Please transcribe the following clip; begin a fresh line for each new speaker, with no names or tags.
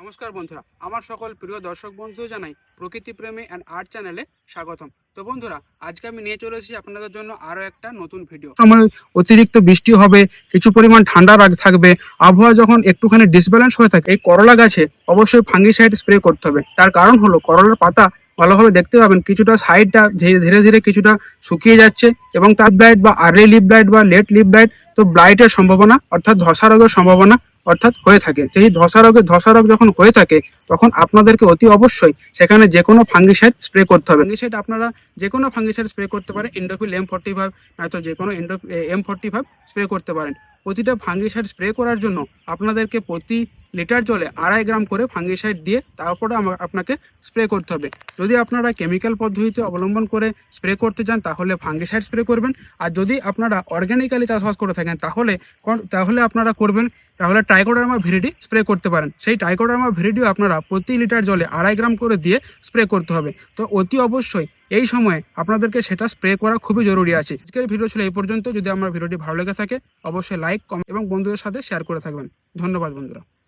নমস্কার বন্ধুরা, আমার সকল প্রিয় দর্শক বন্ধু জানাই প্রকৃতি প্রেমী অ্যান্ড আর্ট চ্যানেলে স্বাগতম। তো বন্ধুরা, আজকে আমি নিয়ে চলে এসেছি আপনাদের জন্য আরও একটা নতুন ভিডিও। সময় অতিরিক্ত বৃষ্টি হবে, কিছু পরিমাণ ঠান্ডা থাকবে, আবহাওয়া যখন একটুখানি ডিসব্যালেন্স হয়ে থাকে, এই করলা গাছে অবশ্যই ফাঙ্গিসাইড স্প্রে করতে হবে। তার কারণ হলো করলার পাতা ভালোভাবে দেখতে পাবেন কিছুটা সাইডটা ধীরে ধীরে কিছুটা শুকিয়ে যাচ্ছে এবং তার ব্লাইট বা আর্লি লিপ ব্লাইট বা লেট লিপ ব্লাইট, তো ব্লাইটের সম্ভাবনা অর্থাৎ ধসা রোগের সম্ভাবনা হয়ে থাকে। সেই ধসা রোগ যখন হয়ে থাকে তখন আপনাদেরকে অতি অবশ্যই সেখানে যে কোনো ফাঙ্গিসাইড স্প্রে করতে হবে। ফাঙ্গিসাইড আপনারা যে কোনো ফাঙ্গিসাইড স্প্রে করতে পারেন, ইন্ডোফিল M45 নয়তো যে কোনো M45 স্প্রে করতে পারেন। প্রতিটা ফাঙ্গিসাইড স্প্রে করার জন্য আপনাদেরকে প্রতি লিটার জলে 2.5 গ্রাম করে ফাঙ্গিসাইড দিয়ে তারপরে আপনাকে স্প্রে করতে হবে। যদি আপনারা কেমিক্যাল পদ্ধতিতে অবলম্বন করে স্প্রে করতে চান তাহলে ফাঙ্গিসাইড স্প্রে করবেন, আর যদি আপনারা অর্গ্যানিক্যালি চাষবাস করে থাকেন তাহলে আপনারা করবেন তাহলে ট্রাইকোডার্মা ভিরিডি স্প্রে করতে পারেন। সেই ট্রাইকোডার্মা ভিরিডিও আপনারা প্রতি লিটার জলে 2.5 গ্রাম করে দিয়ে স্প্রে করতে হবে। তো অতি অবশ্যই এই সময়ে আপনাদেরকে সেটা স্প্রে করা খুবই জরুরি আছে। আজকের ভিডিও ছিল এই পর্যন্ত। যদি আমার ভিডিওটি ভালো লেগে থাকে অবশ্যই লাইক, কমেন্ট এবং বন্ধুদের সাথে শেয়ার করে থাকবেন। ধন্যবাদ বন্ধুরা।